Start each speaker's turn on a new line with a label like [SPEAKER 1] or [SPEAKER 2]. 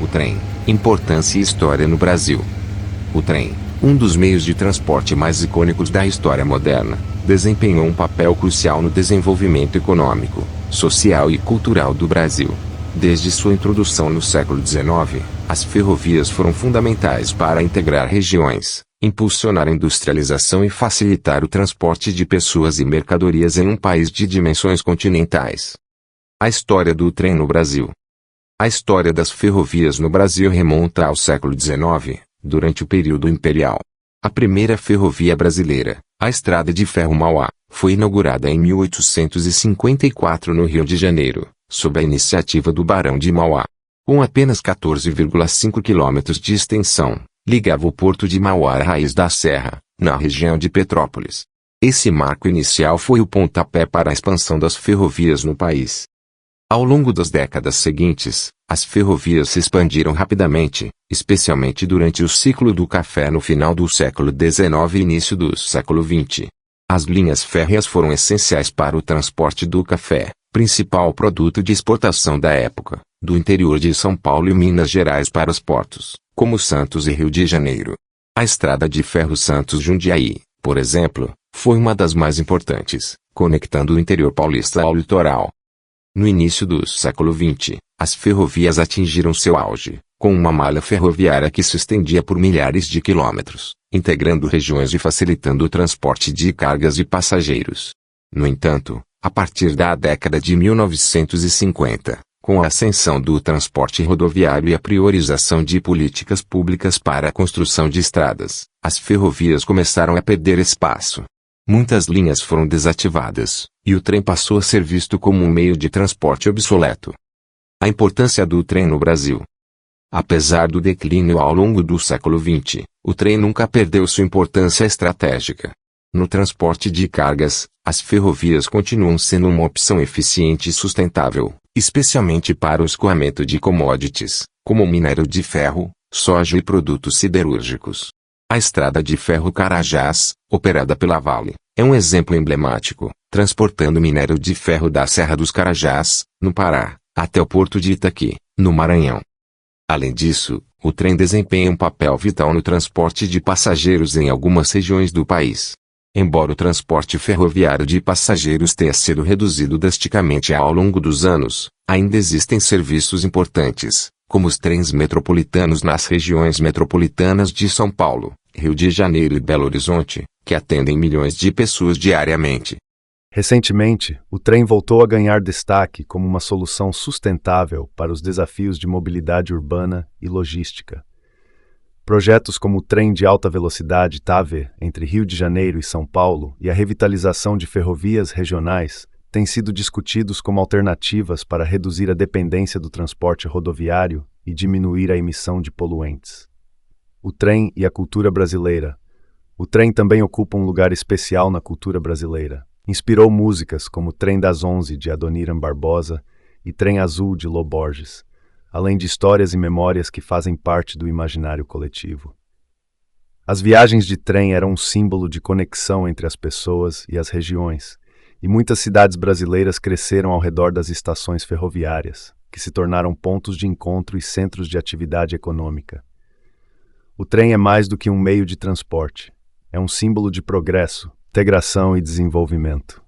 [SPEAKER 1] O trem, importância e história no Brasil. O trem, um dos meios de transporte mais icônicos da história moderna, desempenhou um papel crucial no desenvolvimento econômico, social e cultural do Brasil. Desde sua introdução no século XIX, as ferrovias foram fundamentais para integrar regiões, impulsionar a industrialização e facilitar o transporte de pessoas e mercadorias em um país de dimensões continentais. A história do trem no Brasil. A história das ferrovias no Brasil remonta ao século XIX, durante o período imperial. A primeira ferrovia brasileira, a Estrada de Ferro Mauá, foi inaugurada em 1854 no Rio de Janeiro, sob a iniciativa do Barão de Mauá. Com apenas 14,5 quilômetros de extensão, ligava o porto de Mauá à raiz da Serra, na região de Petrópolis. Esse marco inicial foi o pontapé para a expansão das ferrovias no país. Ao longo das décadas seguintes, as ferrovias se expandiram rapidamente, especialmente durante o ciclo do café no final do século XIX e início do século XX. As linhas férreas foram essenciais para o transporte do café, principal produto de exportação da época, do interior de São Paulo e Minas Gerais para os portos, como Santos e Rio de Janeiro. A Estrada de Ferro Santos-Jundiaí, por exemplo, foi uma das mais importantes, conectando o interior paulista ao litoral. No início do século XX, as ferrovias atingiram seu auge, com uma malha ferroviária que se estendia por milhares de quilômetros, integrando regiões e facilitando o transporte de cargas e passageiros. No entanto, a partir da década de 1950, com a ascensão do transporte rodoviário e a priorização de políticas públicas para a construção de estradas, as ferrovias começaram a perder espaço. Muitas linhas foram desativadas, e o trem passou a ser visto como um meio de transporte obsoleto. A importância do trem no Brasil. Apesar do declínio ao longo do século XX, o trem nunca perdeu sua importância estratégica. No transporte de cargas, as ferrovias continuam sendo uma opção eficiente e sustentável, especialmente para o escoamento de commodities, como minério de ferro, soja e produtos siderúrgicos. A Estrada de Ferro Carajás, operada pela Vale, é um exemplo emblemático, transportando minério de ferro da Serra dos Carajás, no Pará, até o porto de Itaqui, no Maranhão. Além disso, o trem desempenha um papel vital no transporte de passageiros em algumas regiões do país. Embora o transporte ferroviário de passageiros tenha sido reduzido drasticamente ao longo dos anos, ainda existem serviços importantes, como os trens metropolitanos nas regiões metropolitanas de São Paulo, Rio de Janeiro e Belo Horizonte, que atendem milhões de pessoas diariamente.
[SPEAKER 2] Recentemente, o trem voltou a ganhar destaque como uma solução sustentável para os desafios de mobilidade urbana e logística. Projetos como o trem de alta velocidade TAV entre Rio de Janeiro e São Paulo e a revitalização de ferrovias regionais têm sido discutidos como alternativas para reduzir a dependência do transporte rodoviário e diminuir a emissão de poluentes. O trem e a cultura brasileira. O trem também ocupa um lugar especial na cultura brasileira. Inspirou músicas como Trem das 11 de Adoniran Barbosa e Trem Azul de Lô Borges, além de histórias e memórias que fazem parte do imaginário coletivo. As viagens de trem eram um símbolo de conexão entre as pessoas e as regiões, e muitas cidades brasileiras cresceram ao redor das estações ferroviárias, que se tornaram pontos de encontro e centros de atividade econômica. O trem é mais do que um meio de transporte, é um símbolo de progresso, integração e desenvolvimento.